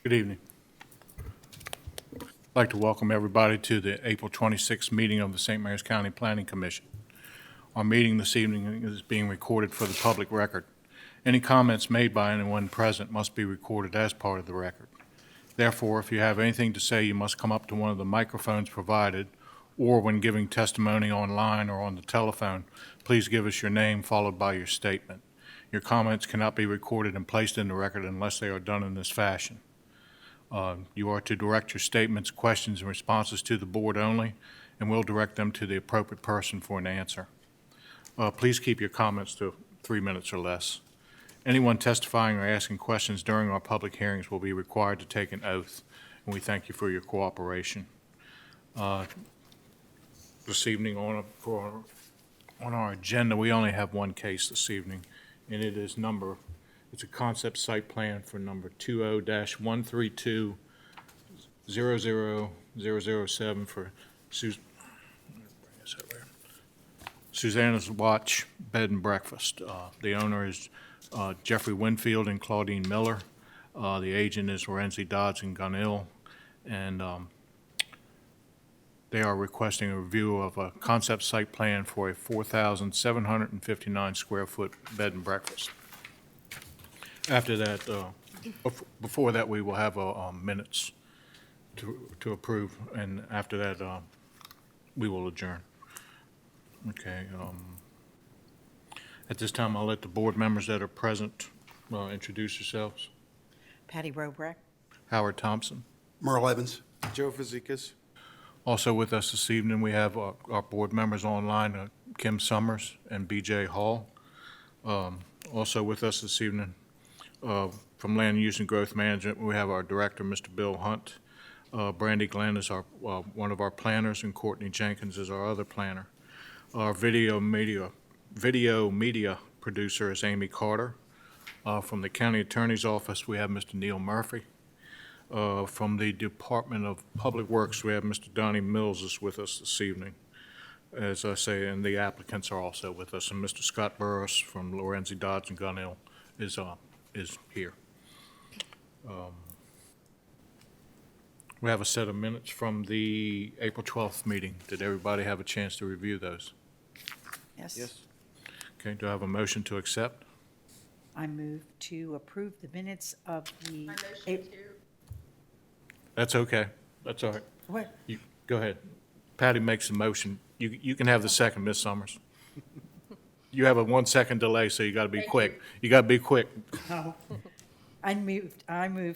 Good evening. I'd like to welcome everybody to the April 26th meeting of the St. Mary's County Planning Commission. Our meeting this evening is being recorded for the public record. Any comments made by anyone present must be recorded as part of the record. Therefore, if you have anything to say, you must come up to one of the microphones provided, or when giving testimony online or on the telephone, please give us your name followed by your statement. Your comments cannot be recorded and placed in the record unless they are done in this fashion. You are to direct your statements, questions, and responses to the board only, and we'll direct them to the appropriate person for an answer. Please keep your comments to 3 minutes or less. Anyone testifying or asking questions during our public hearings will be required to take an oath, and we thank you for your cooperation. This evening on our agenda, we only have one case this evening, and it's a concept site plan for number 20-132-00007 for Susanna's Watch Bed and Breakfast. The owner is Jeffrey Winfield and Claudine Miller. The agent is Lorenzi Dodds and Gunnill, and they are requesting a review of a concept site plan for a 4,759 square foot bed and breakfast. After that, before that, we will have minutes to approve, and after that, we will adjourn. Okay. At this time, I'll let the board members that are present introduce yourselves. Patty Robrek. Howard Thompson. Merle Evans. Joe Fazekas. Also with us this evening, we have our board members online, Kim Summers and B.J. Hall. Also with us this evening, from Land Use and Growth Management, we have our director, Mr. Bill Hunt. Brandy Glenn is our one of our planners, and Courtney Jenkins is our other planner. Our video media producer is Amy Carter. From the County Attorney's Office, we have Mr. Neil Murphy. From the Department of Public Works, we have Mr. Donnie Mills is with us this evening. As I say, and the applicants are also with us, and Mr. Scott Burris from Lorenzi Dodds and Gunnill is here. We have a set of minutes from the April 12th meeting. Did everybody have a chance to review those? Yes. Yes. Okay, do I have a motion to accept? I move to approve the minutes of the. My motion to, That's okay. That's all right. What? You, go ahead. Patty makes a motion. You can have the second, Ms. Summers. You have a 1 second delay, so you gotta be Thank quick. You gotta be quick. Oh. I move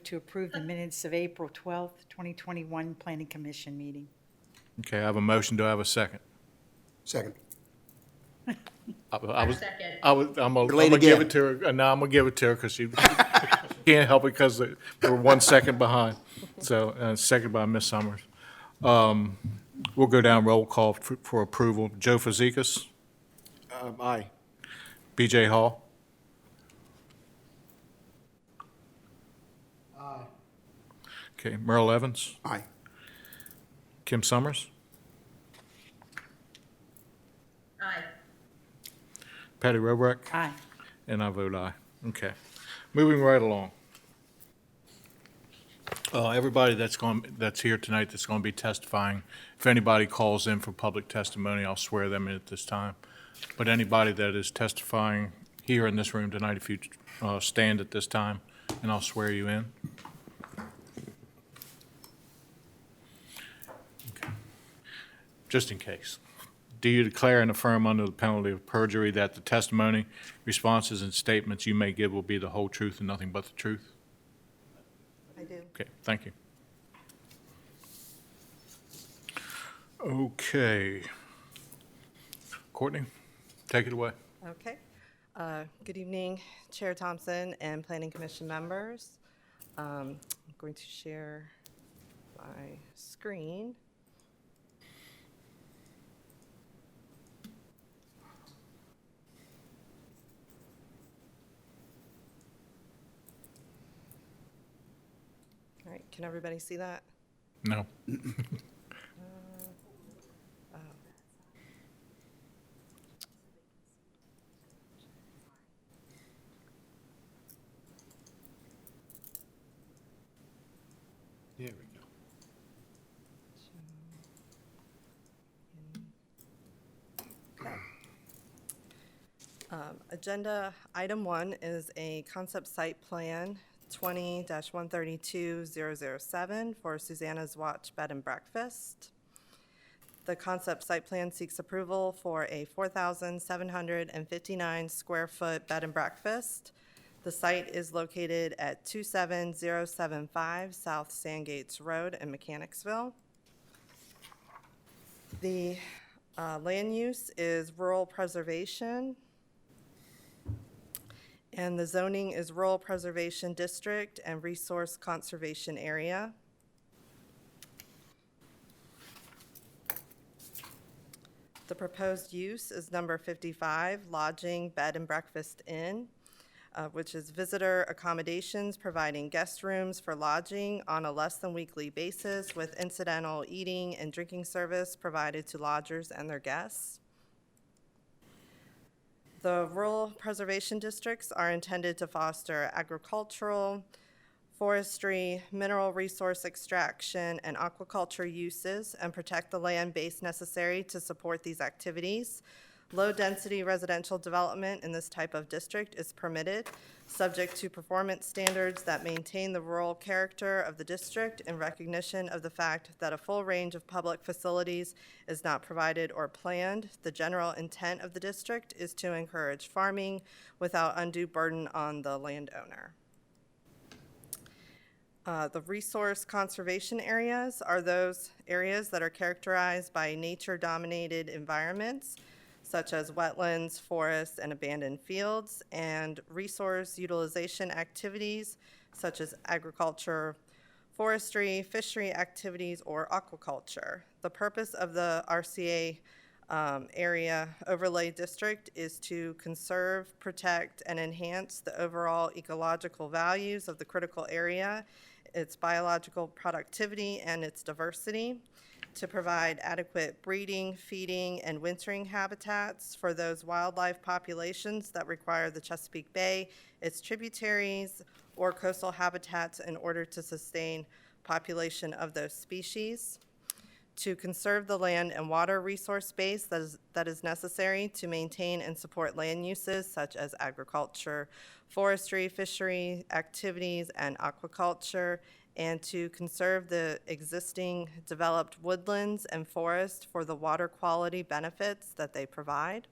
to approve the minutes of April 12th, 2021 Planning Commission meeting. Okay, I have a motion. Do I have a second? Second. I was, second. I'm late gonna give again. it to her. No, I'm gonna give it to her because she can't help it because we're 1 second behind. So, second by Ms. Summers. We'll go down roll call for approval. Joe Fazekas, Aye. B.J. Hall. Okay, Merle Evans, Aye. Kim Summers, aye. Patty Robrek, Aye. and I vote aye. Okay, moving right along. Everybody that's here tonight that's going to be testifying, if anybody calls in for public testimony, I'll swear them in at this time. But anybody that is testifying here in this room tonight, if you stand at this time, and I'll swear you in. Okay. Just in case. Do you declare and affirm under the penalty of perjury that the testimony, responses, and statements you may give will be the whole truth and nothing but the truth? I do. Okay, thank you. Okay. Courtney, take it away. Okay. Good evening, Chair Thompson and Planning Commission members. I'm going to share my screen. All right, can everybody see that? No. There we go. Agenda item 1 is a concept site plan 20-132007 for Susanna's Watch Bed and Breakfast. The concept site plan seeks approval for a 4,759 square foot bed and breakfast. The site is located at 27075 South Sandgates Road in Mechanicsville. The land use is rural preservation, and the zoning is rural preservation district and resource conservation area. The proposed use is number 55, Lodging Bed and Breakfast Inn, which is visitor accommodations providing guest rooms for lodging on a less than weekly basis with incidental eating and drinking service provided to lodgers and their guests. The rural preservation districts are intended to foster agricultural, forestry, mineral resource extraction, and aquaculture uses and protect the land base necessary to support these activities. Low-density residential development in this type of district is permitted, subject to performance standards that maintain the rural character of the district in recognition of the fact that a full range of public facilities is not provided or planned. The general intent of the district is to encourage farming without undue burden on the landowner. The resource conservation areas are those areas that are characterized by nature-dominated environments, such as wetlands, forests, and abandoned fields, and resource utilization activities, such as agriculture, forestry, fishery activities, or aquaculture. The purpose of the RCA area overlay district is to conserve, protect, and enhance the overall ecological values of the critical area, its biological productivity, and its diversity, to provide adequate breeding, feeding, and wintering habitats for those wildlife populations that require the Chesapeake Bay, its tributaries, or coastal habitats in order to sustain population of those species, to conserve the land and water resource base that is necessary to maintain and support land uses such as agriculture, forestry, fishery activities, and aquaculture, and to conserve the existing developed woodlands and forests for the water quality benefits that they provide.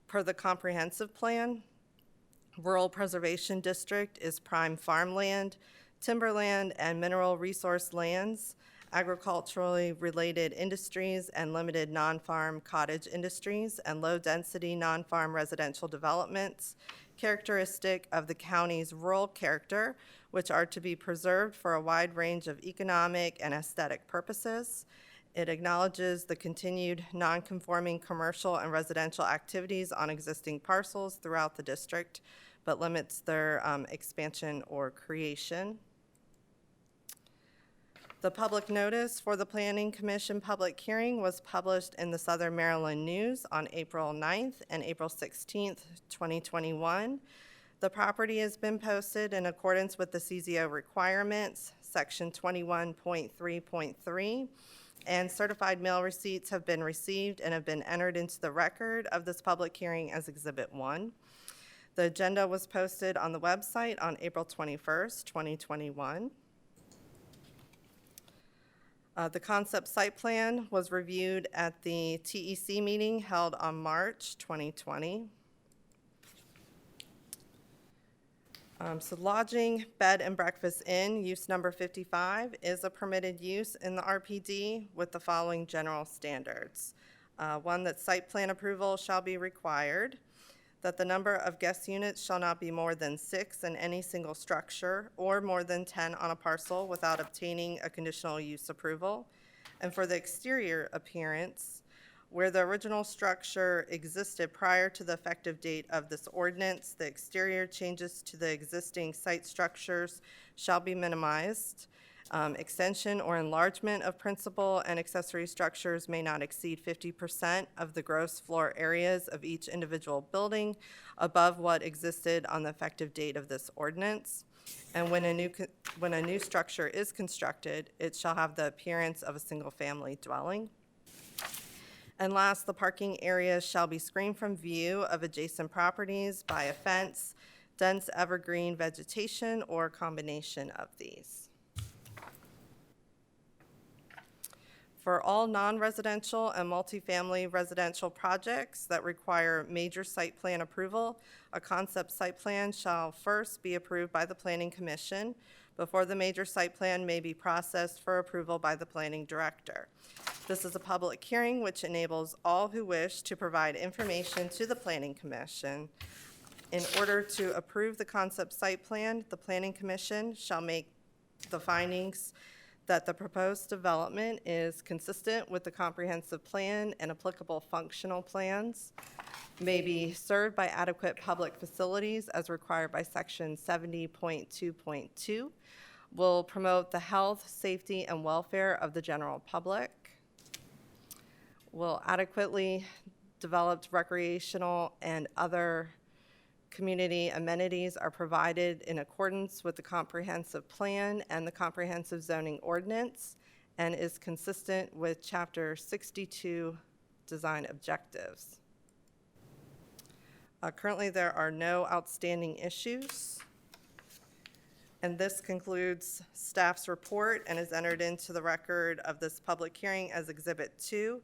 Per the comprehensive plan, Rural Preservation District is prime farmland, timberland, and mineral resource lands, agriculturally related industries, and limited non-farm cottage industries, and low-density non-farm residential developments, characteristic of the county's rural character, which are to be preserved for a wide range of economic and aesthetic purposes. It acknowledges the continued non-conforming commercial and residential activities on existing parcels throughout the district, but limits their expansion or creation. The public notice for the Planning Commission public hearing was published in the Southern Maryland News on April 9th and April 16th, 2021. The property has been posted in accordance with the CZO requirements, section 21.3.3, and certified mail receipts have been received and have been entered into the record of this public hearing as Exhibit 1. The agenda was posted on the website on April 21st, 2021. The concept site plan was reviewed at the TEC meeting held on March 2020. So Lodging Bed and Breakfast Inn, use number 55, is a permitted use in the RPD with the following general standards. One, that site plan approval shall be required, that the number of guest units shall not be more than 6 in any single structure or more than 10 on a parcel without obtaining a conditional use approval. And for the exterior appearance, where the original structure existed prior to the effective date of this ordinance, the exterior changes to the existing site structures shall be minimized. Extension or enlargement of principal and accessory structures may not exceed 50% of the gross floor areas of each individual building above what existed on the effective date of this ordinance. And when a new structure is constructed, it shall have the appearance of a single-family dwelling. And last, the parking areas shall be screened from view of adjacent properties by a fence, dense evergreen vegetation, or combination of these. For all non-residential and multifamily residential projects that require major site plan approval, a concept site plan shall first be approved by the Planning Commission before the major site plan may be processed for approval by the planning director. This is a public hearing which enables all who wish to provide information to the Planning Commission. In order to approve the concept site plan, the Planning Commission shall make the findings that the proposed development is consistent with the comprehensive plan and applicable functional plans, may be served by adequate public facilities as required by section 70.2.2, will promote the health, safety, and welfare of the general public, will adequately develop recreational and other community amenities are provided in accordance with the comprehensive plan and the comprehensive zoning ordinance, and is consistent with Chapter 62 design objectives. Currently, there are no outstanding issues. And this concludes staff's report and is entered into the record of this public hearing as Exhibit 2.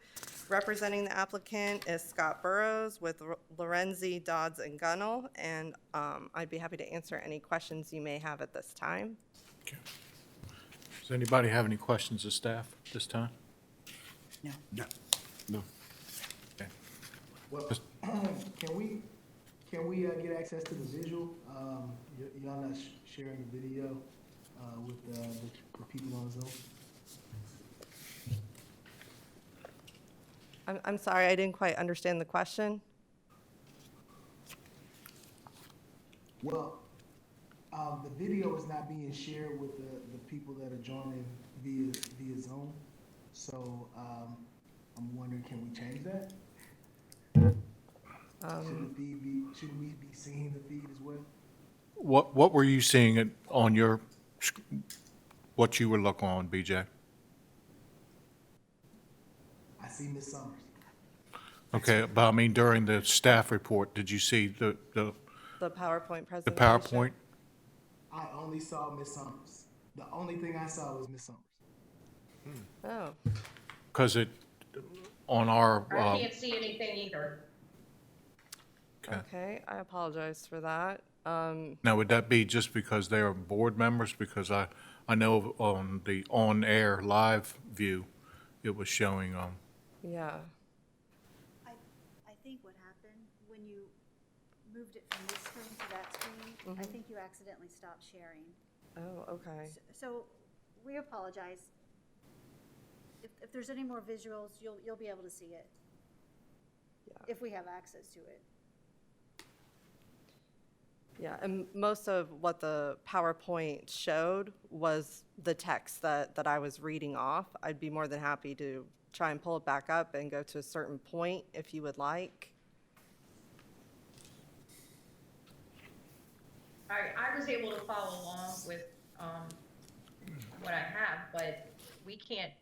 Representing the applicant is Scott Burrows with Lorenzi, Dodds, and Gunnell, and I'd be happy to answer any questions you may have at this time. Does anybody have any questions of staff this time? No. No. No. Okay. Well, can we get access to the visual? Y'all not sharing the video with the people on Zoom? I'm sorry, I didn't quite understand the question. Well, the video is not being shared with the people that are joining via Zoom. So I'm wondering, can we change that? Should we be seeing the feed as well? What were you seeing on your, what you were looking on, BJ? I see Ms. Summers. Okay, but I mean, during the staff report, did you see the The PowerPoint presentation? PowerPoint? I only saw Ms. Summers. The only thing I saw was Ms. Summers. Oh, Because it, on our, I can't see anything either. okay. okay, I apologize for that. Now, would that be just because they are board members? Because I know on the on-air live view, it was showing, Yeah, I think what happened, when you moved it from this screen to that screen, I think you accidentally stopped sharing. oh, okay. So we apologize. If there's any more visuals, you'll be able to see it. Yeah. If we have access to it. Yeah, and most of what the PowerPoint showed was the text that I was reading off. I'd be more than happy to try and pull it back up and go to a certain point if you would like. I was able to follow along with what I have, but we can't,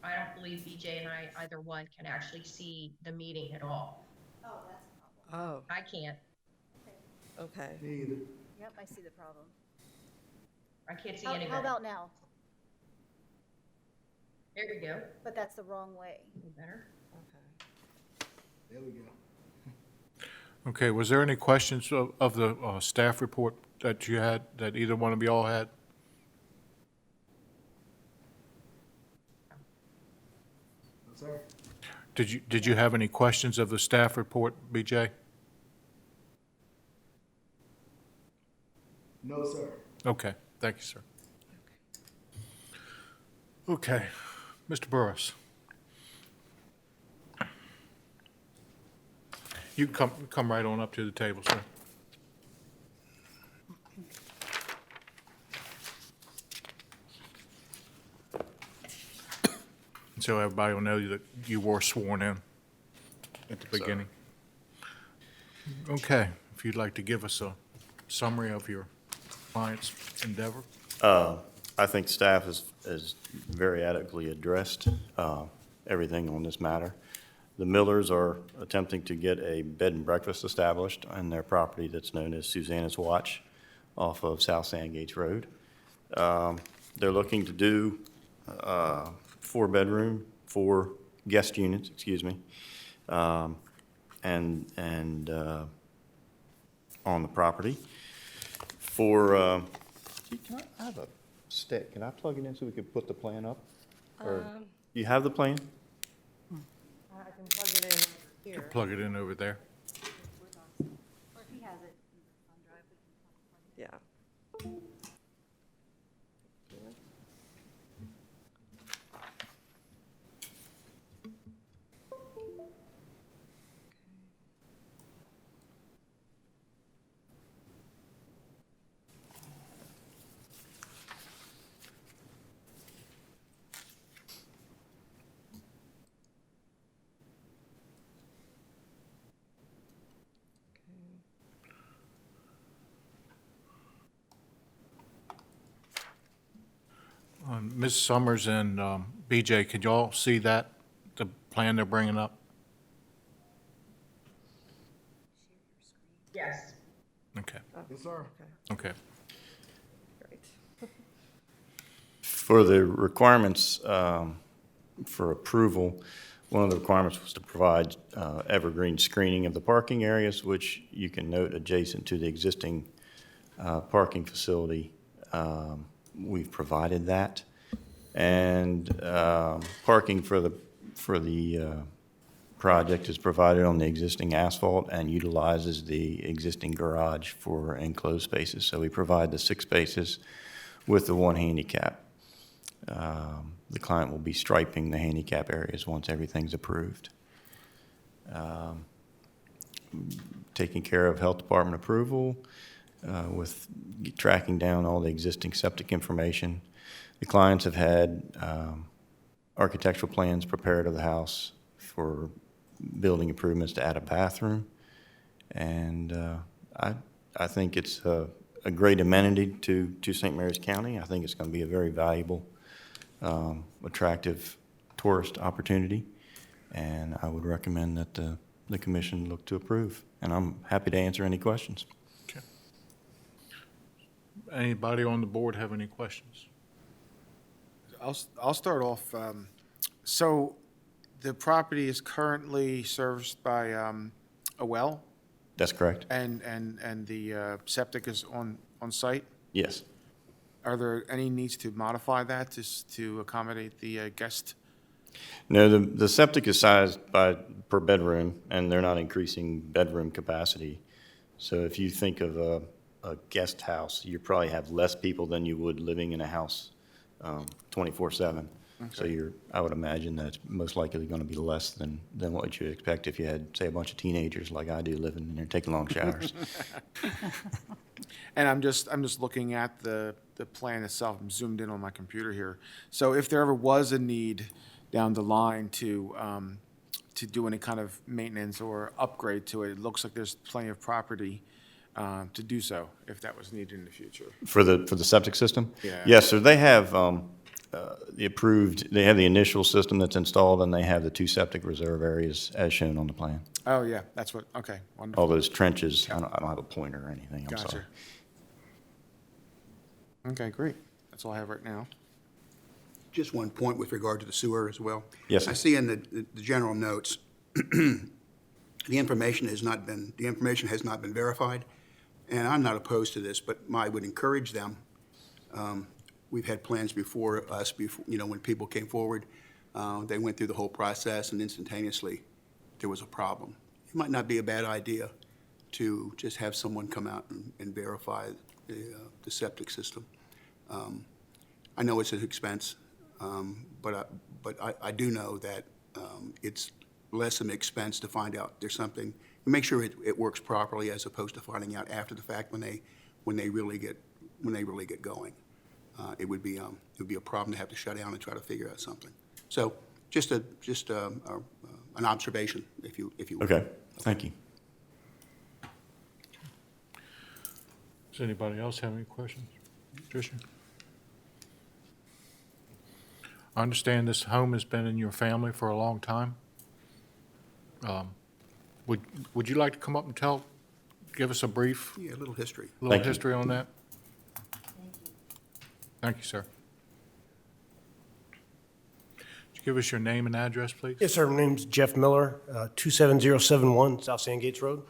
I don't believe BJ and I, either one, can actually see the meeting at all. Oh, that's a problem. Oh, I can't. okay. Me either. Yep, I see the problem. I can't see How anybody. about now? There we go. But that's the wrong way. Better. Okay. There we go. okay, was there any questions of the staff report that you had, that either one of you all had? No, sir. Did you have any questions of the staff report, BJ? No, sir. Okay, thank you, sir. Okay, Mr. Burris. You can come right on up to the table, sir. So everybody will know that you were sworn in at the beginning. Okay, if you'd like to give us a summary of your client's endeavor? I think staff has very adequately addressed everything on this matter. The Millers are attempting to get a bed and breakfast established on their property that's known as Susanna's Watch off of South Sandgates Road. They're looking to do 4 guest units, excuse me, and on the property. For, can I have a stick? Can I plug it in so we could put the plan up? Or, you have the plan? I can plug it in here. Plug it in over there. Or if he has it in the thumb drive, we can plug it in. Yeah. Ms. Summers and BJ, could y'all see that, the plan they're bringing up? Yes. Okay, Yes, sir. okay. Great. For the requirements for approval, one of the requirements was to provide evergreen screening of the parking areas, which you can note adjacent to the existing parking facility. We've provided that. And parking for the project is provided on the existing asphalt and utilizes the existing garage for enclosed spaces. So we provide the 6 spaces with the 1 handicap. The client will be striping the handicap areas once everything's approved. Taking care of health department approval with tracking down all the existing septic information. The clients have had architectural plans prepared of the house for building improvements to add a bathroom. And I think it's a great amenity to St. Mary's County. I think it's going to be a very valuable, attractive tourist opportunity. And I would recommend that the commission look to approve. And I'm happy to answer any questions. Anybody on the board have any questions? I'll start off. So the property is currently serviced by a well, That's correct? and the septic is on site? Yes. Are there any needs to modify that to accommodate the guest? No, the septic is sized per bedroom, and they're not increasing bedroom capacity. So if you think of a guest house, you probably have less people than you would living in a house 24/7. So I would imagine that it's most likely going to be less than what you expect if you had, say, a bunch of teenagers like I do living in there taking long showers. And I'm just looking at the plan itself. I'm zoomed in on my computer here. So if there ever was a need down the line to do any kind of maintenance or upgrade to it, it looks like there's plenty of property to do so if that was needed in the future. For the septic system? Yeah. Yes, sir. They have they have the initial system that's installed, and they have the 2 septic reserve areas as shown on the plan. Oh, yeah, that's what, okay, wonderful. All those trenches, I don't have a pointer or anything, I'm Gotcha. sorry. Okay, great. That's all I have right now. Just one point with regard to the sewer as well. Yes, sir. I see in the general notes, the information has not been verified, and I'm not opposed to this, but I would encourage them. We've had plans before us, when people came forward, they went through the whole process, and instantaneously, there was a problem. It might not be a bad idea to just have someone come out and verify the septic system. I know it's an expense, but I do know that it's less of an expense to find out there's something. Make sure it works properly as opposed to finding out after the fact when they really get going. It would be a problem to have to shut down and try to figure out something. So just an observation, if you will. Okay, thank you. Does anybody else have any questions? Tricia? I understand this home has been in your family for a long time. Would you like to come up and give us a brief, Yeah, a little history. little Thank you. history on that? Thank you, sir. Would you give us your name and address, please? Yes, sir. My name's Jeff Miller, 27071 South Sandgates Road.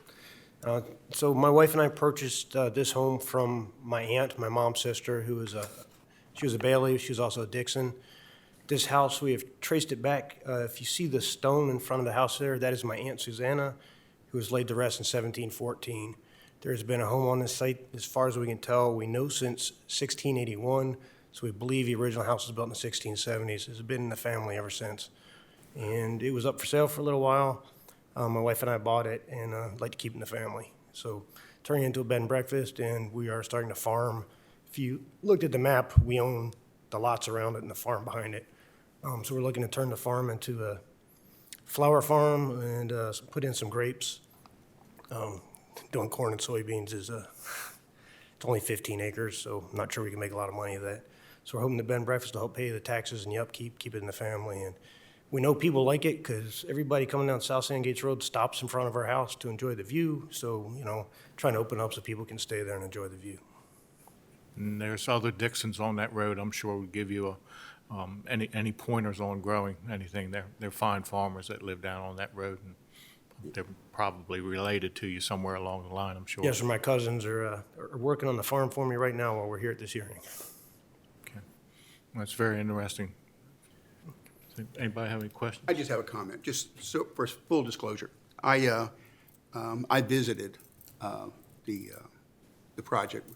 So my wife and I purchased this home from my aunt, my mom's sister, she was a Bailey, she was also a Dixon. This house, we have traced it back. If you see the stone in front of the house there, that is my Aunt Susanna, who was laid to rest in 1714. There's been a home on this site, as far as we can tell, we know since 1681. So we believe the original house was built in the 1670s. It's been in the family ever since. And it was up for sale for a little while. My wife and I bought it, and I'd like to keep it in the family. So turning it into a bed and breakfast, and we are starting to farm. If you looked at the map, we own the lots around it and the farm behind it. So we're looking to turn the farm into a flower farm and put in some grapes. Doing corn and soybeans is it's only 15 acres, so I'm not sure we can make a lot of money of that. So we're hoping the bed and breakfast will help pay the taxes and the upkeep, keep it in the family. And we know people like it because everybody coming down South Sandgates Road stops in front of our house to enjoy the view. So, trying to open up so people can stay there and enjoy the view. And there's other Dixons on that road, I'm sure would give you any pointers on growing anything. They're fine farmers that live down on that road, and they're probably related to you somewhere along the line, I'm sure. Yes, sir, my cousins are working on the farm for me right now while we're here at this hearing. Okay. That's very interesting. Anybody have any questions? I just have a comment, just so, for full disclosure. I visited the project,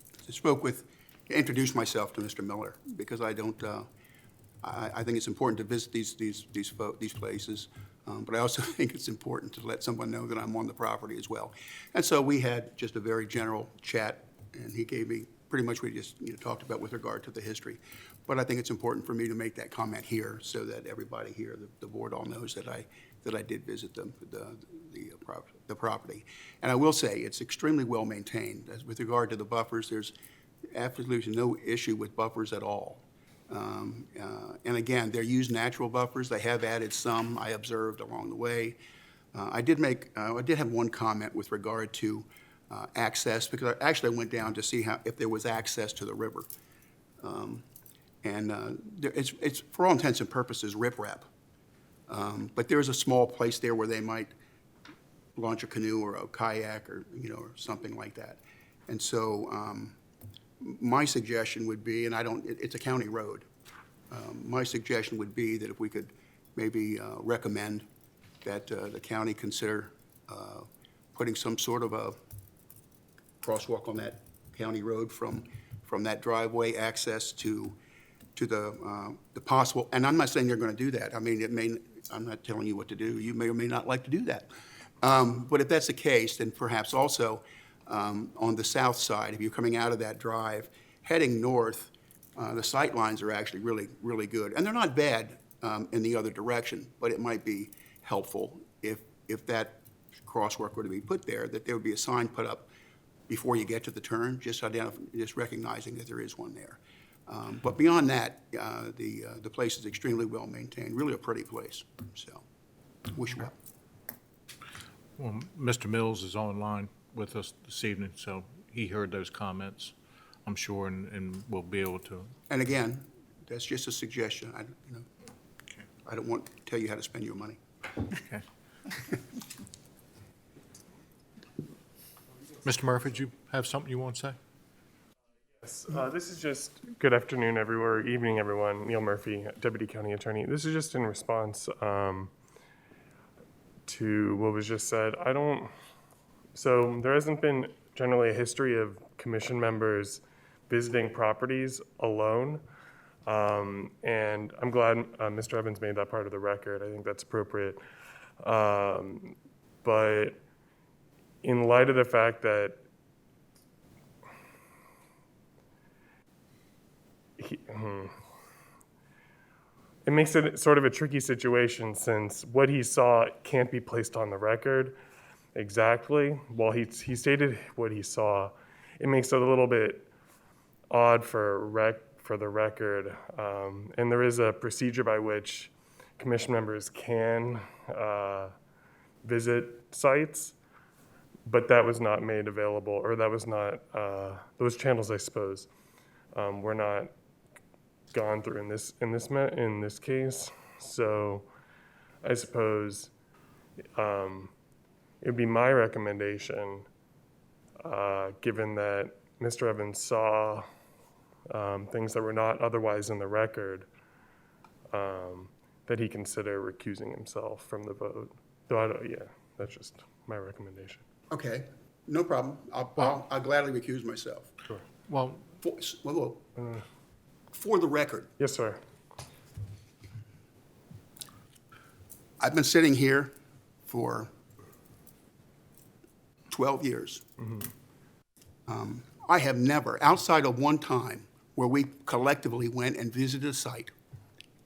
introduced myself to Mr. Miller, because I think it's important to visit these places, but I also think it's important to let someone know that I'm on the property as well. And so we had just a very general chat, and he gave me pretty much what we just talked about with regard to the history. But I think it's important for me to make that comment here so that everybody here, the board all knows that I did visit the property. And I will say, it's extremely well maintained. As with regard to the buffers, there's absolutely no issue with buffers at all. And again, they're used natural buffers. They have added some, I observed along the way. I did have one comment with regard to access, because I went down to see if there was access to the river. It's for all intents and purposes riprap. But there's a small place there where they might launch a canoe or a kayak or something like that. And so my suggestion would be, and it's a county road. My suggestion would be that if we could maybe recommend that the county consider putting some sort of a crosswalk on that county road from that driveway access to the possible, and I'm not saying they're going to do that. I mean, I'm not telling you what to do. You may or may not like to do that. But if that's the case, then perhaps also on the south side, if you're coming out of that drive, heading north, the sight lines are actually really, really good. And they're not bad in the other direction, but it might be helpful if that crosswalk were to be put there, that there would be a sign put up before you get to the turn, just recognizing that there is one there. But beyond that, the place is extremely well maintained, really a pretty place. So, wish you well. Well, Mr. Mills is online with us this evening, so he heard those comments, I'm sure, and will be able to. And again, that's just a suggestion. I don't want to tell you how to spend your money. Okay. Mr. Murphy, do you have something you want to say? Yes, this is just, good afternoon everywhere, evening everyone, Neil Murphy, Deputy County Attorney. This is just in response to what was just said. So there hasn't been generally a history of commission members visiting properties alone. And I'm glad Mr. Evans made that part of the record. I think that's appropriate. But in light of the fact that it makes it sort of a tricky situation, since what he saw can't be placed on the record exactly. While he stated what he saw, it makes it a little bit odd for the record, and there is a procedure by which commission members can visit sites, but that was not made available, or that was not, those channels, I suppose, were not gone through in this case. So I suppose it would be my recommendation, given that Mr. Evans saw things that were not otherwise in the record, that he consider recusing himself from the vote. Though I don't, yeah, that's just my recommendation. Okay, no problem. I'll gladly recuse myself. Sure. Well, For the record, Yes, sir. I've been sitting here for 12 years. I have never, outside of one time where we collectively went and visited a site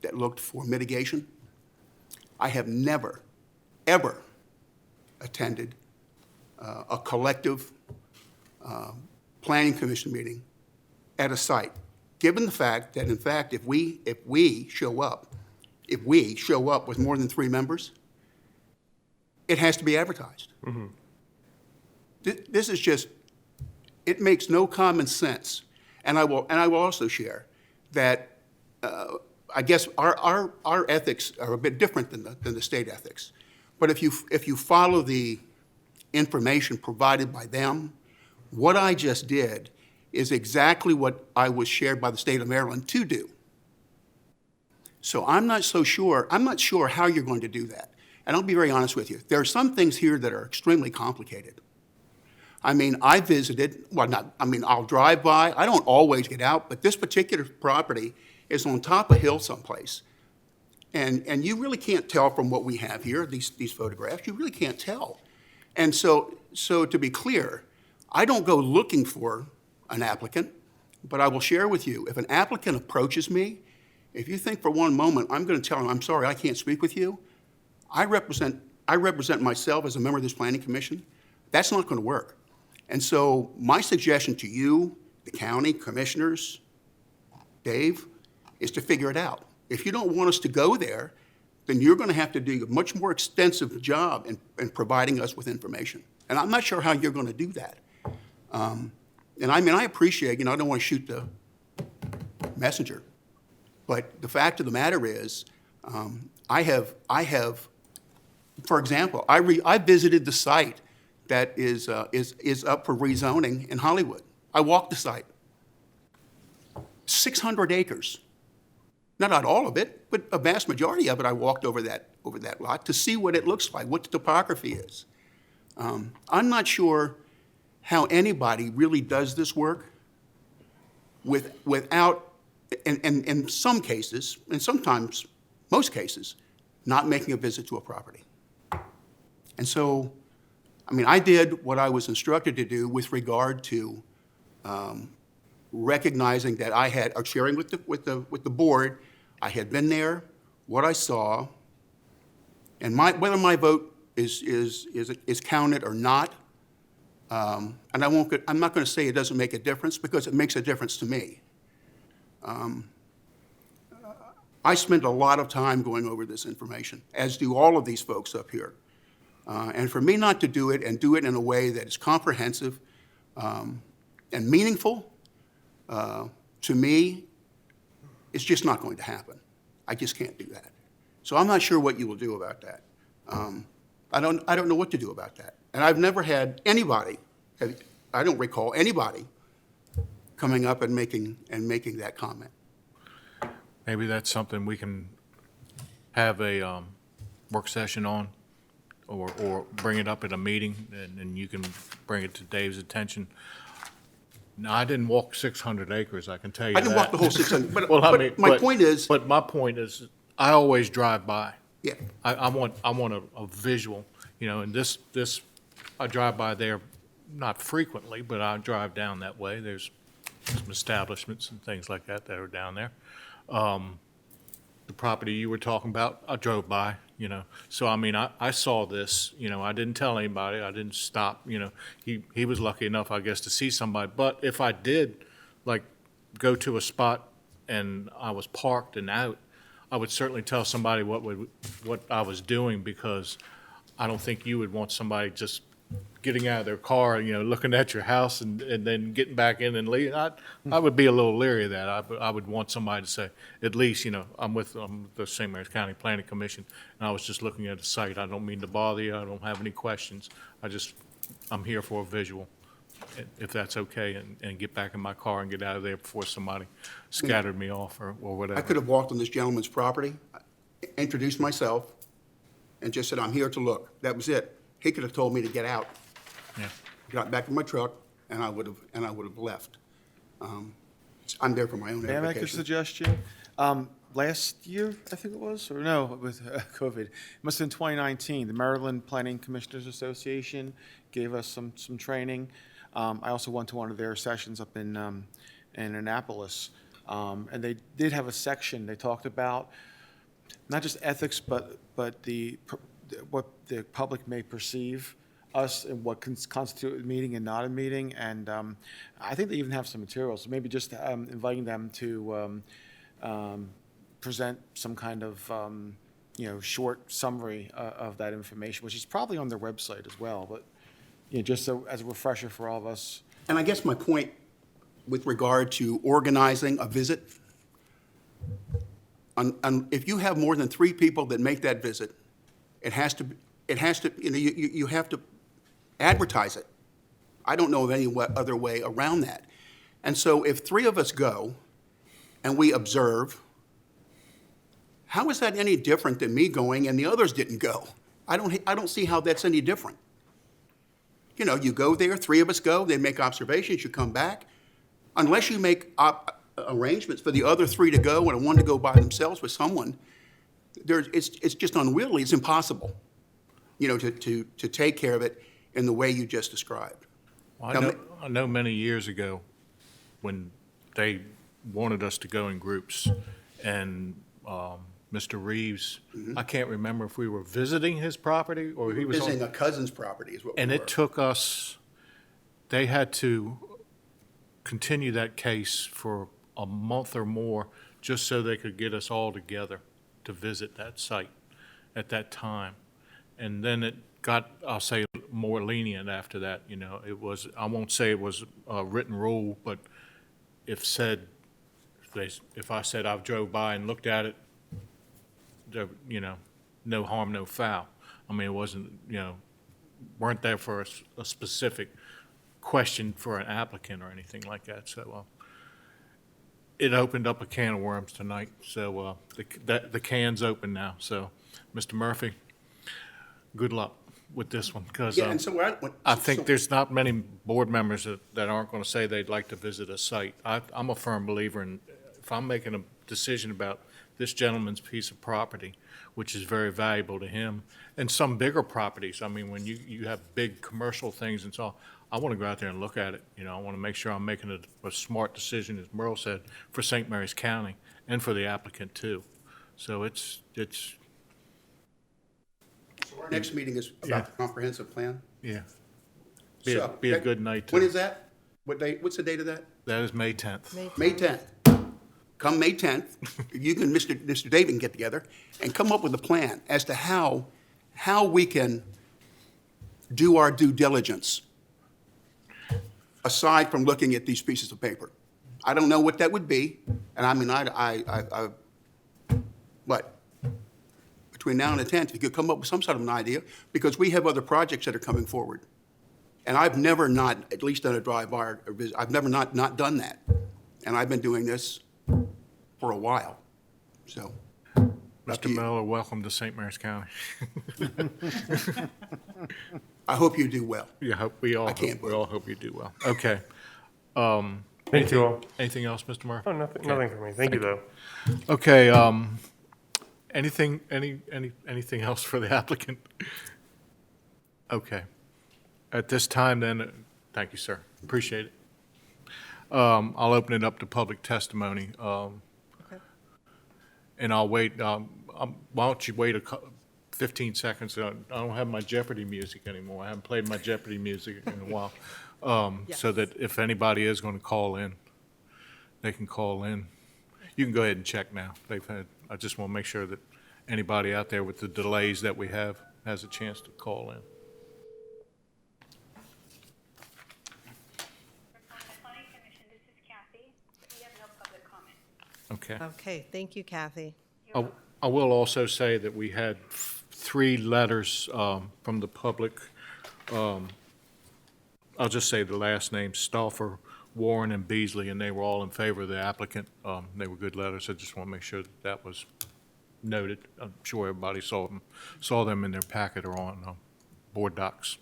that looked for mitigation, I have never, ever attended a collective planning commission meeting at a site, given the fact that, in fact, if we show up with more than 3 members, it has to be advertised. This is just, it makes no common sense. And I will also share that I guess our ethics are a bit different than the state ethics. But if you follow the information provided by them, what I just did is exactly what I was shared by the state of Maryland to do. So I'm not sure how you're going to do that. And I'll be very honest with you. There are some things here that are extremely complicated. I mean, I visited, I'll drive by. I don't always get out, but this particular property is on top of a hill someplace. And you really can't tell from what we have here, these photographs. You really can't tell. And so to be clear, I don't go looking for an applicant, but I will share with you, if an applicant approaches me, if you think for one moment I'm going to tell him, I'm sorry, I can't speak with you, I represent myself as a member of this planning commission. That's not going to work. And so my suggestion to you, the county, commissioners, Dave, is to figure it out. If you don't want us to go there, then you're going to have to do a much more extensive job in providing us with information. And I'm not sure how you're going to do that. And I appreciate, I don't want to shoot the messenger. But the fact of the matter is, I have, for example, I visited the site that is up for rezoning in Hollywood. I walked the site. 600 acres. Not all of it, but a vast majority of it. I walked over that lot to see what it looks like, what the topography is. I'm not sure how anybody really does this work without, in some cases, and sometimes most cases, not making a visit to a property. And so, I did what I was instructed to do with regard to recognizing that I had, or sharing with the board, I had been there, what I saw, and whether my vote is counted or not. And I'm not going to say it doesn't make a difference, because it makes a difference to me. I spend a lot of time going over this information, as do all of these folks up here. And for me not to do it, and do it in a way that is comprehensive and meaningful, to me, it's just not going to happen. I just can't do that. So I'm not sure what you will do about that. I don't know what to do about that. And I've never had anybody, I don't recall anybody coming up and making that comment. maybe that's something we can have a work session on, or bring it up at a meeting, and you can bring it to Dave's attention. No, I didn't walk 600 acres, I can tell you that. I didn't walk the whole 600, but, Well, I but mean, my but- point is, But my point is, I always drive by. yeah, I want a visual, and this, I drive by there not frequently, but I drive down that way. There's some establishments and things like that are down there. The property you were talking about, I drove by, So, I saw this, I didn't tell anybody, I didn't stop, He was lucky enough, I guess, to see somebody. But if I did, like go to a spot and I was parked and out, I would certainly tell somebody what I was doing, because I don't think you would want somebody just getting out of their car, looking at your house and then getting back in and leaving. I would be a little leery of that. I would want somebody to say, at least, I'm with the St. Mary's County Planning Commission, and I was just looking at the site. I don't mean to bother you. I don't have any questions. I'm here for a visual, if that's okay, and get back in my car and get out of there before somebody scattered me off or whatever. I could have walked on this gentleman's property, introduced myself, and just said, I'm here to look. That was it. He could have told me to get out. Yeah. Got back in my truck, and I would have left. I'm there for my own May I make a edification. suggestion? Last year, I think it was, or no, with COVID, it must have been 2019, the Maryland Planning Commissioners Association gave us some training. I also went to one of their sessions up in Annapolis, and they did have a section, they talked about not just ethics, but what the public may perceive us and what constitute a meeting and not a meeting. And I think they even have some materials, maybe just inviting them to present some kind of, short summary of that information, which is probably on their website as well, but, just so as a refresher for all of us. And I guess my point with regard to organizing a visit, if you have more than 3 people that make that visit, it has to, you have to advertise it. I don't know of any other way around that. And so if 3 of us go and we observe, how is that any different than me going and the others didn't go? I don't see how that's any different. You go there, 3 of us go, they make observations, you come back. Unless you make arrangements for the other 3 to go and 1 to go by themselves with someone, it's just unwieldy, it's impossible, to take care of it in the way you just described. Well, I know many years ago when they wanted us to go in groups, and Mr. Reeves, I can't remember if we were visiting his property or he was Visiting a cousin's property is what we and were. it took us, they had to continue that case for a month or more just so they could get us all together to visit that site at that time. And then it got, I'll say, more lenient after that. It was, I won't say it was a written rule, but if I said I drove by and looked at it, no harm, no foul. I mean, it wasn't, weren't there for a specific question for an applicant or anything like that. So it opened up a can of worms tonight. So the can's open now. So, Mr. Murphy, good luck with this one, because Yeah, and so I think there's not many board members that aren't going to say they'd like to visit a site. I'm a firm believer in, if I'm making a decision about this gentleman's piece of property, which is very valuable to him, and some bigger properties. I mean, when you have big commercial things and so on, I want to go out there and look at it. I want to make sure I'm making a smart decision, as Merle said, for St. Mary's County and for the applicant too. So it's. So our next meeting is about the comprehensive plan? Yeah. So, Be a good night. When is that? What day, what's the date of that? That is May 10th. May 10th. Come May 10th, you and Mr. David can get together and come up with a plan as to how we can do our due diligence aside from looking at these pieces of paper. I don't know what that would be, and I mean, what? Between now and the 10th, you could come up with some sort of an idea, because we have other projects that are coming forward. And I've never not, at least done a drive-by or visit, I've never not done that. And I've been doing this for a while, so. Mr. Miller, welcome to St. Mary's County. I hope you do well. Yeah, we all hope you do well. Okay. Thank you all. Anything else, Mr. Murphy? Oh, nothing for me. Thank you, though. Okay, anything else for the applicant? Okay. At this time then, thank you, sir. Appreciate it. I'll open it up to public testimony. And I'll wait, why don't you wait 15 seconds? I don't have my Jeopardy music anymore. I haven't played my Jeopardy music in a while. So that if anybody is going to call in, they can call in. You can go ahead and check now. I just want to make sure that anybody out there with the delays that we have has a chance to call in. On the planning commission, this is Kathy. We have no public comment. Okay. Okay, thank you, Kathy. I will also say that we had 3 letters from the public. I'll just say the last names, Stauffer, Warren, and Beasley, and they were all in favor of the applicant. They were good letters. I just want to make sure that that was noted. I'm sure everybody saw them in their packet or on board docs.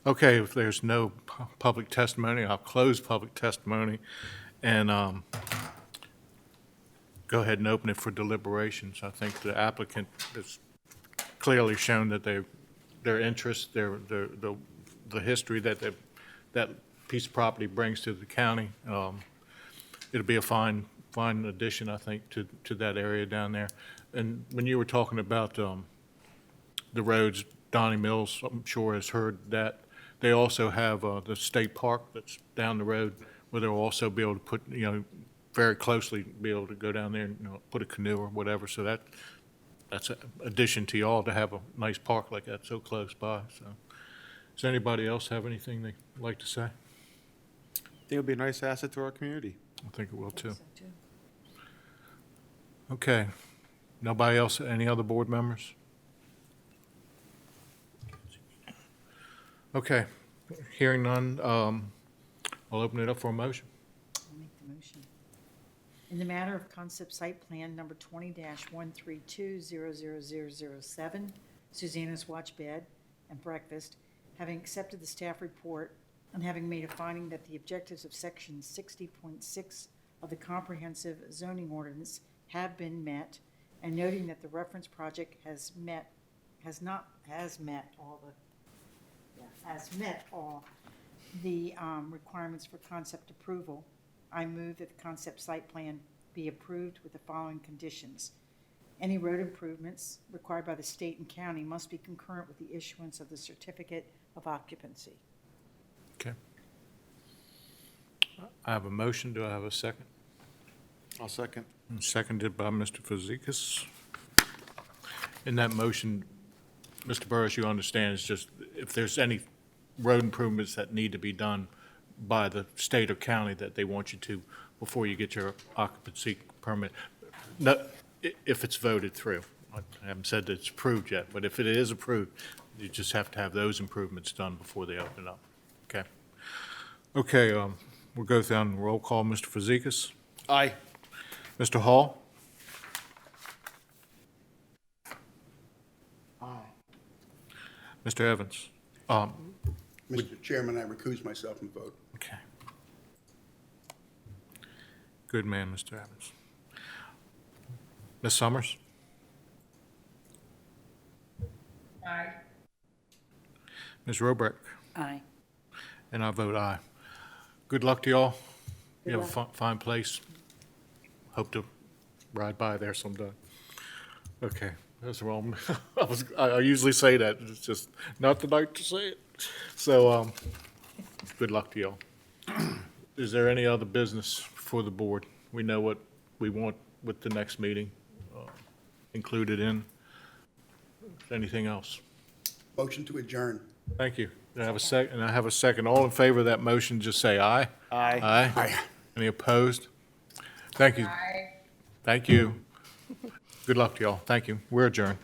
Okay, if there's no public testimony, I'll close public testimony and go ahead and open it for deliberations. I think the applicant has clearly shown that their interest, the history that that piece of property brings to the county. It'll be a fine addition, I think, to that area down there. And when you were talking about the roads, Donnie Mills, I'm sure has heard that. They also have the state park that's down the road where they'll also be able to put, very closely be able to go down there and put a canoe or whatever. So that's an addition to y'all to have a nice park like that so close by. So does anybody else have anything they'd like to say? I think it'll be a nice asset to our community. I think it will too. Okay. Nobody else, any other board members? Okay. Hearing none, I'll open it up for a motion. I'll make the motion. In the matter of concept site plan number 20-132-00007, Susanna's Watch Bed and Breakfast, having accepted the staff report and having made a finding that the objectives of section 60.6 of the comprehensive zoning ordinance have been met, and noting that the reference project has met all the requirements for concept approval, I move that the concept site plan be approved with the following conditions. Any road improvements required by the state and county must be concurrent with the issuance of the certificate of occupancy. Okay. I have a motion. Do I have a second? I'll second. Seconded by Mr. Fazekas. In that motion, Mr. Burris, you understand, it's just if there's any road improvements that need to be done by the state or county that they want you to before you get your occupancy permit, if it's voted through. I haven't said that it's approved yet, but if it is approved, you just have to have those improvements done before they open up. Okay. Okay, we'll go down roll call. Mr. Fazekas? Aye. Mr. Hall? Aye. Mr. Evans? Mr. Chairman, I recuse myself from vote. Okay. Good man, Mr. Evans. Ms. Summers? Aye. Ms. Roebuck? Aye. And I vote aye. Good luck to y'all. You have a fine place. Hope to ride by there someday. Okay, that's wrong. I usually say that. It's just not the night to say it. So, good luck to y'all. Is there any other business for the board? We know what we want with the next meeting included in. Anything else? Motion to adjourn. Thank you. I have a second. I have a second. All in favor of that motion, just say aye. Aye. Aye. Aye. Any opposed? Thank you. Aye. Thank you. Good luck to y'all. Thank you. We're adjourned.